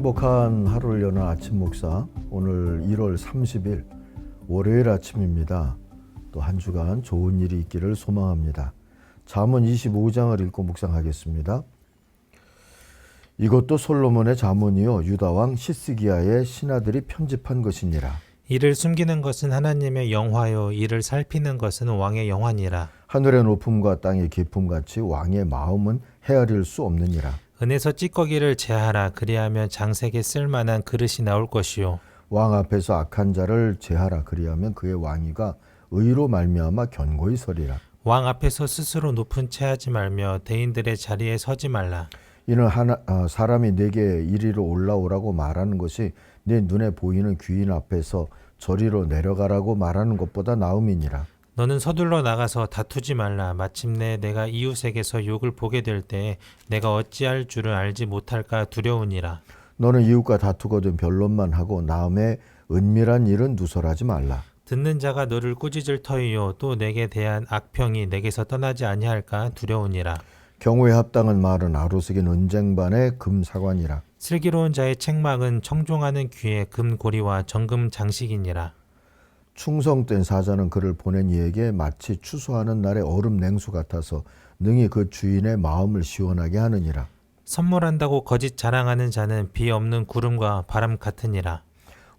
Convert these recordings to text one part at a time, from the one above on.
행복한 하루를 여는 아침 묵상, 오늘 1월 30일 월요일 아침입니다. 또 한 주간 좋은 일이 있기를 소망합니다. 잠언 25장을 읽고 묵상하겠습니다. 이것도 솔로몬의 잠언이요 유다왕 시스기야의 신하들이 편집한 것이니라. 이를 숨기는 것은 하나님의 영화요 이를 살피는 것은 왕의 영화니라. 하늘의 높음과 땅의 깊음같이 왕의 마음은 헤아릴 수 없느니라. 은에서 찌꺼기를 제하라. 그리하면 장색에 쓸만한 그릇이 나올 것이요. 왕 앞에서 악한 자를 제하라. 그리하면 그의 왕위가 의로 말미암아 견고히 서리라. 왕 앞에서 스스로 높은 채 하지 말며 대인들의 자리에 서지 말라. 이는 사람이 내게 이리로 올라오라고 말하는 것이 내 눈에 보이는 귀인 앞에서 저리로 내려가라고 말하는 것보다 나음이니라. 너는 서둘러 나가서 다투지 말라. 마침내 내가 이웃에게서 욕을 보게 될 때에 내가 어찌할 줄을 알지 못할까 두려우니라. 너는 이웃과 다투거든 변론만 하고 남의 은밀한 일은 누설하지 말라. 듣는 자가 너를 꾸짖을 터이요 또 내게 대한 악평이 내게서 떠나지 아니할까 두려우니라. 경우에 합당한 말은 아로새긴 은쟁반의 금사관이라. 슬기로운 자의 책망은 청종하는 귀에 금고리와 정금 장식이니라. 충성된 사자는 그를 보낸 이에게 마치 추수하는 날의 얼음 냉수 같아서 능히 그 주인의 마음을 시원하게 하느니라. 선물한다고 거짓 자랑하는 자는 비 없는 구름과 바람 같으니라.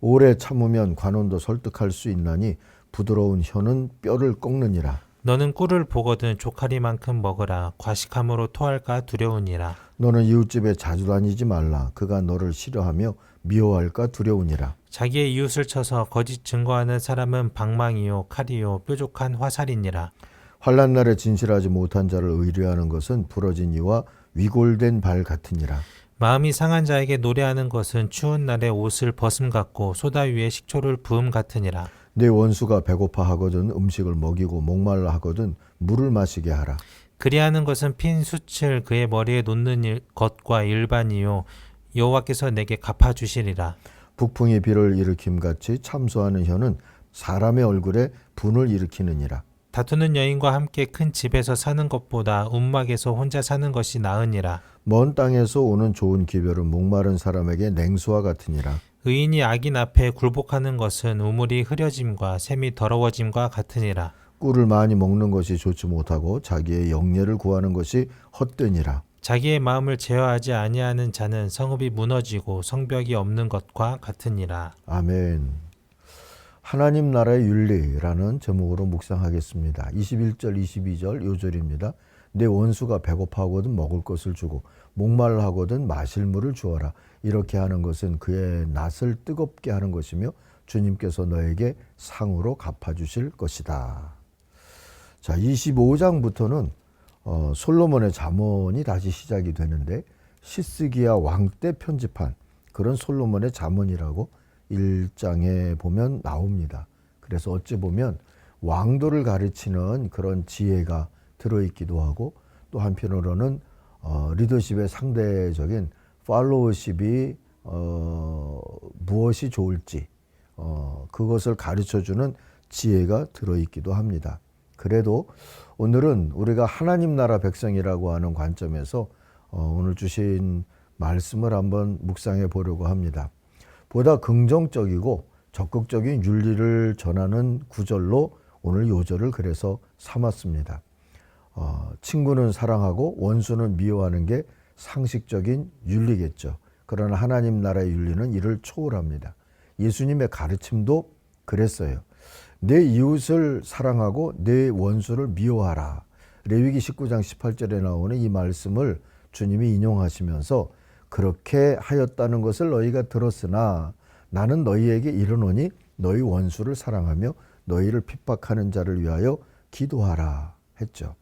오래 참으면 관원도 설득할 수 있나니 부드러운 혀는 뼈를 꺾느니라. 너는 꿀을 보거든 조카리만큼 먹으라. 과식함으로 토할까 두려우니라. 너는 이웃집에 자주 다니지 말라. 그가 너를 싫어하며 미워할까 두려우니라. 자기의 이웃을 쳐서 거짓 증거하는 사람은 방망이요 칼이요 뾰족한 화살이니라. 환난 날에 진실하지 못한 자를 의뢰하는 것은 부러진 이와 위골된 발 같으니라. 마음이 상한 자에게 노래하는 것은 추운 날에 옷을 벗음 같고 소다 위에 식초를 부음 같으니라. 내 원수가 배고파 하거든 음식을 먹이고 목말라 하거든 물을 마시게 하라. 그리하는 것은 핀 숯을 그의 머리에 놓는 것과 일반이요 여호와께서 내게 갚아주시리라. 북풍이 비를 일으킴같이 참소하는 혀는 사람의 얼굴에 분을 일으키느니라. 다투는 여인과 함께 큰 집에서 사는 것보다 움막에서 혼자 사는 것이 나으니라. 먼 땅에서 오는 좋은 기별은 목마른 사람에게 냉수와 같으니라. 의인이 악인 앞에 굴복하는 것은 우물이 흐려짐과 샘이 더러워짐과 같으니라. 꿀을 많이 먹는 것이 좋지 못하고 자기의 영예를 구하는 것이 헛되니라. 자기의 마음을 제어하지 아니하는 자는 성읍이 무너지고 성벽이 없는 것과 같으니라. 아멘. 하나님 나라의 윤리라는 제목으로 묵상하겠습니다. 21절 22절 요절입니다. 내 원수가 배고파하거든 먹을 것을 주고 목말라 하거든 마실 물을 주어라. 이렇게 하는 것은 그의 낯을 뜨겁게 하는 것이며 주님께서 너에게 상으로 갚아주실 것이다. 자, 25장부터는 솔로몬의 잠언이 다시 시작이 되는데 시스기야 왕 때 편집한 그런 솔로몬의 잠언이라고 1장에 보면 나옵니다. 그래서 어찌 보면 왕도를 가르치는 그런 지혜가 들어있기도 하고 또 한편으로는 리더십의 상대적인 팔로워십이 무엇이 좋을지 그것을 가르쳐주는 지혜가 들어있기도 합니다. 그래도 오늘은 우리가 하나님 나라 백성이라고 하는 관점에서 오늘 주신 말씀을 한번 묵상해 보려고 합니다. 보다 긍정적이고 적극적인 윤리를 전하는 구절로 오늘 요절을 그래서 삼았습니다. 친구는 사랑하고 원수는 미워하는 게 상식적인 윤리겠죠. 그러나 하나님 나라의 윤리는 이를 초월합니다. 예수님의 가르침도 그랬어요. 내 이웃을 사랑하고 내 원수를 미워하라. 레위기 19장 18절에 나오는 이 말씀을 주님이 인용하시면서 그렇게 하였다는 것을 너희가 들었으나 나는 너희에게 이르노니 너희 원수를 사랑하며 너희를 핍박하는 자를 위하여 기도하라 했죠.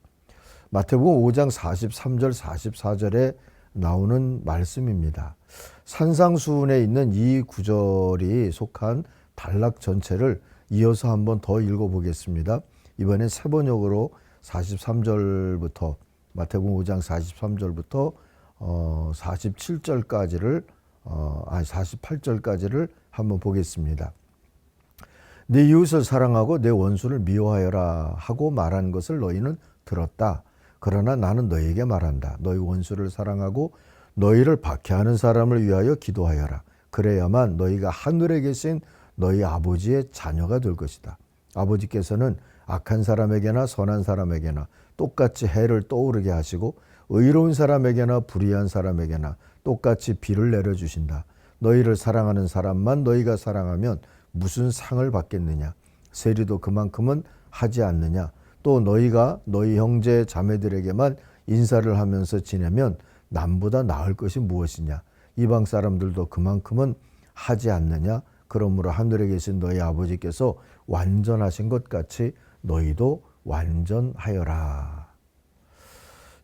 마태복음 5장 43절 44절에 나오는 말씀입니다. 산상수훈에 있는 이 구절이 속한 단락 전체를 이어서 한번 더 읽어보겠습니다. 이번엔 세 번역으로 43절부터 마태복음 5장 43절부터 47절까지를 48절까지를 한번 보겠습니다. 내 이웃을 사랑하고 내 원수를 미워하여라 하고 말한 것을 너희는 들었다. 그러나 나는 너희에게 말한다. 너희 원수를 사랑하고 너희를 박해하는 사람을 위하여 기도하여라. 그래야만 너희가 하늘에 계신 너희 아버지의 자녀가 될 것이다. 아버지께서는 악한 사람에게나 선한 사람에게나 똑같이 해를 떠오르게 하시고 의로운 사람에게나 불의한 사람에게나 똑같이 비를 내려주신다. 너희를 사랑하는 사람만 너희가 사랑하면 무슨 상을 받겠느냐? 세리도 그만큼은 하지 않느냐? 또 너희가 너희 형제 자매들에게만 인사를 하면서 지내면 남보다 나을 것이 무엇이냐? 이방 사람들도 그만큼은 하지 않느냐? 그러므로 하늘에 계신 너희 아버지께서 완전하신 것 같이 너희도 완전하여라.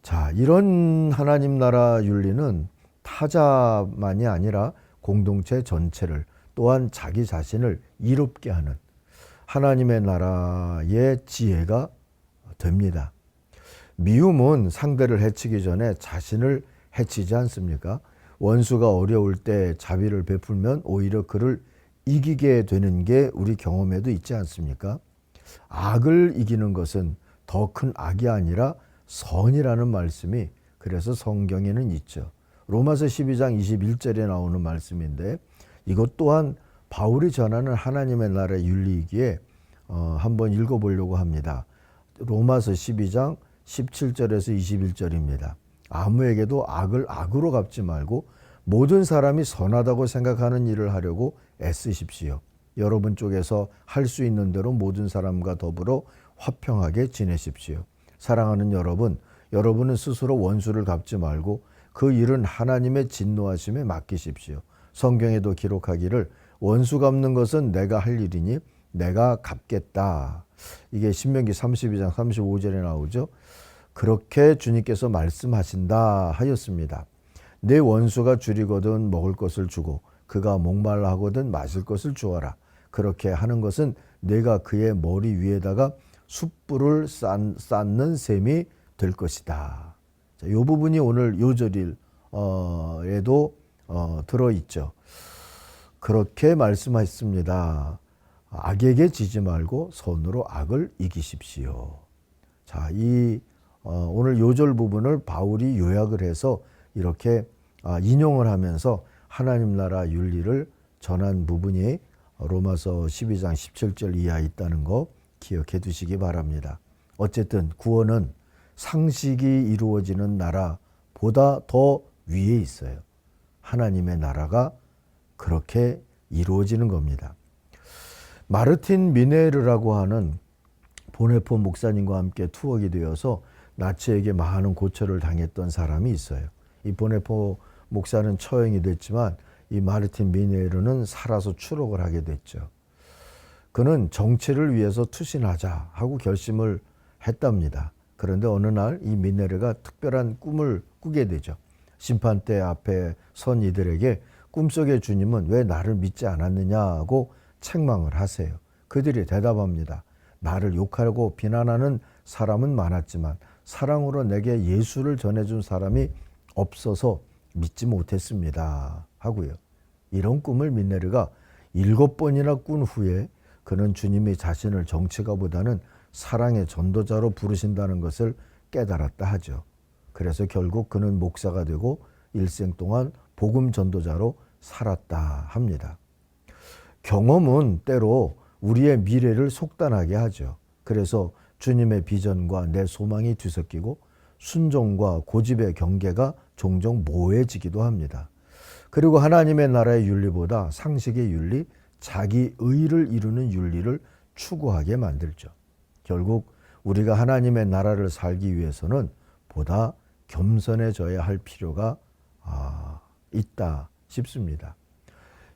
자, 이런 하나님 나라 윤리는 타자만이 아니라 공동체 전체를 또한 자기 자신을 이롭게 하는 하나님의 나라의 지혜가 됩니다. 미움은 상대를 해치기 전에 자신을 해치지 않습니까? 원수가 어려울 때 자비를 베풀면 오히려 그를 이기게 되는 게 우리 경험에도 있지 않습니까? 악을 이기는 것은 더 큰 악이 아니라 선이라는 말씀이 그래서 성경에는 있죠. 로마서 12장 21절에 나오는 말씀인데 이것 또한 바울이 전하는 하나님의 나라의 윤리이기에 한번 읽어보려고 합니다. 로마서 12장 17절에서 21절입니다. 아무에게도 악을 악으로 갚지 말고 모든 사람이 선하다고 생각하는 일을 하려고 애쓰십시오. 여러분 쪽에서 할 수 있는 대로 모든 사람과 더불어 화평하게 지내십시오. 사랑하는 여러분, 여러분은 스스로 원수를 갚지 말고 그 일은 하나님의 진노하심에 맡기십시오. 성경에도 기록하기를 원수 갚는 것은 내가 할 일이니 내가 갚겠다. 이게 신명기 32장 35절에 나오죠. 그렇게 주님께서 말씀하신다 하였습니다. 내 원수가 줄이거든 먹을 것을 주고 그가 목말라 하거든 마실 것을 주어라. 그렇게 하는 것은 내가 그의 머리 위에다가 숯불을 쌓는 셈이 될 것이다. 자, 이 부분이 오늘 요절에도 들어있죠. 그렇게 말씀하셨습니다. 악에게 지지 말고 선으로 악을 이기십시오. 자, 오늘 요절 부분을 바울이 요약을 해서 이렇게 인용을 하면서 하나님 나라 윤리를 전한 부분이 로마서 12장 17절 이하에 있다는 거 기억해 두시기 바랍니다. 어쨌든 구원은 상식이 이루어지는 나라보다 더 위에 있어요. 하나님의 나라가 그렇게 이루어지는 겁니다. 마르틴 미네르라고 하는 보네포 목사님과 함께 투옥이 되어서 나치에게 많은 고초를 당했던 사람이 있어요. 이 보네포 목사는 처형이 됐지만 이 마르틴 미네르는 살아서 추록을 하게 됐죠. 그는 정치를 위해서 투신하자 하고 결심을 했답니다. 그런데 어느 날 이 미네르가 특별한 꿈을 꾸게 되죠. 심판대 앞에 선 이들에게 꿈속의 주님은 왜 나를 믿지 않았느냐고 책망을 하세요. 그들이 대답합니다. 나를 욕하고 비난하는 사람은 많았지만 사랑으로 내게 예수를 전해준 사람이 없어서 믿지 못했습니다 하고요. 이런 꿈을 미네르가 7번이나 꾼 후에 그는 주님이 자신을 정치가보다는 사랑의 전도자로 부르신다는 것을 깨달았다 하죠. 그래서 결국 그는 목사가 되고 일생 동안 복음 전도자로 살았다 합니다. 경험은 때로 우리의 미래를 속단하게 하죠. 그래서 주님의 비전과 내 소망이 뒤섞이고 순종과 고집의 경계가 종종 모호해지기도 합니다. 그리고 하나님의 나라의 윤리보다 상식의 윤리, 자기 의를 이루는 윤리를 추구하게 만들죠. 결국 우리가 하나님의 나라를 살기 위해서는 보다 겸손해져야 할 필요가 있다 싶습니다.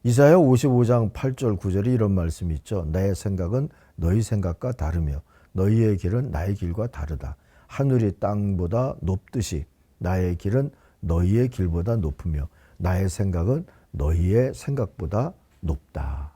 이사야 55장 8절 9절에 이런 말씀이 있죠. 내 생각은 너희 생각과 다르며 너희의 길은 나의 길과 다르다. 하늘이 땅보다 높듯이 나의 길은 너희의 길보다 높으며 나의 생각은 너희의 생각보다 높다.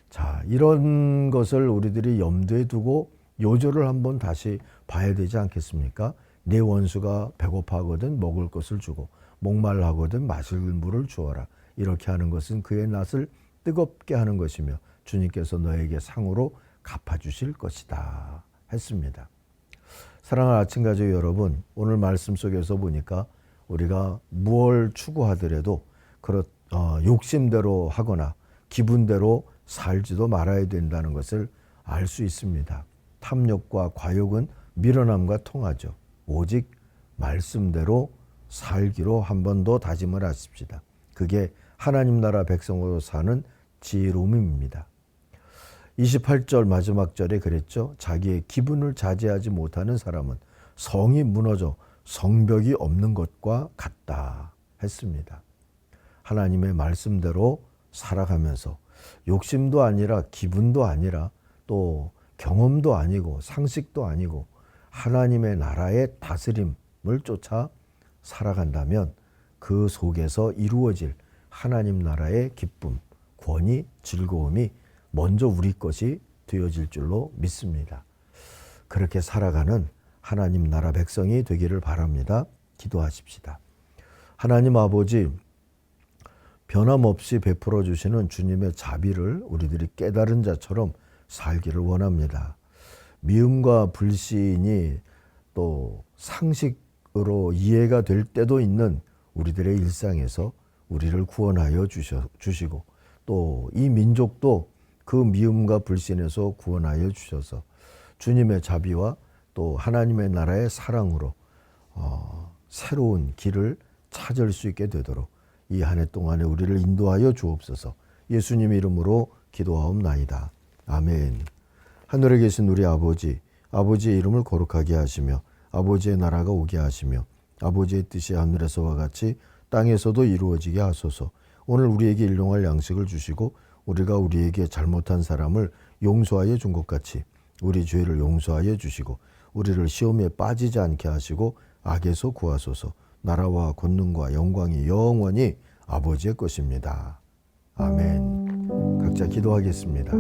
자, 이런 것을 우리들이 염두에 두고 요절을 한번 다시 봐야 되지 않겠습니까? 내 원수가 배고파하거든 먹을 것을 주고 목말라하거든 마실 물을 주어라. 이렇게 하는 것은 그의 낯을 뜨겁게 하는 것이며 주님께서 너에게 상으로 갚아주실 것이다 했습니다. 사랑하는 아침가족 여러분, 오늘 말씀 속에서 보니까 우리가 무엇을 추구하더라도 욕심대로 하거나 기분대로 살지도 말아야 된다는 것을 알 수 있습니다. 탐욕과 과욕은 밀어남과 통하죠. 오직 말씀대로 살기로 한 번 더 다짐을 하십시다. 그게 하나님 나라 백성으로 사는 지혜로움입니다. 28절 마지막 절에 그랬죠. 자기의 기분을 자제하지 못하는 사람은 성이 무너져 성벽이 없는 것과 같다 했습니다. 하나님의 말씀대로 살아가면서 욕심도 아니라 기분도 아니라 또 경험도 아니고 상식도 아니고 하나님의 나라의 다스림을 쫓아 살아간다면 그 속에서 이루어질 하나님 나라의 기쁨, 권위, 즐거움이 먼저 우리 것이 되어질 줄로 믿습니다. 그렇게 살아가는 하나님 나라 백성이 되기를 바랍니다. 기도하십시다. 하나님 아버지, 변함없이 베풀어 주시는 주님의 자비를 우리들이 깨달은 자처럼 살기를 원합니다. 미움과 불신이 또 상식으로 이해가 될 때도 있는 우리들의 일상에서 우리를 구원하여 주시고 또 이 민족도 그 미움과 불신에서 구원하여 주셔서 주님의 자비와 또 하나님의 나라의 사랑으로 새로운 길을 찾을 수 있게 되도록 이 한 해 동안에 우리를 인도하여 주옵소서. 예수님 이름으로 기도하옵나이다. 아멘. 하늘에 계신 우리 아버지, 아버지의 이름을 거룩하게 하시며 아버지의 나라가 오게 하시며 아버지의 뜻이 하늘에서와 같이 땅에서도 이루어지게 하소서. 오늘 우리에게 일용할 양식을 주시고 우리가 우리에게 잘못한 사람을 용서하여 준 것 같이 우리 죄를 용서하여 주시고 우리를 시험에 빠지지 않게 하시고 악에서 구하소서. 나라와 권능과 영광이 영원히 아버지의 것입니다. 아멘. 각자 기도하겠습니다.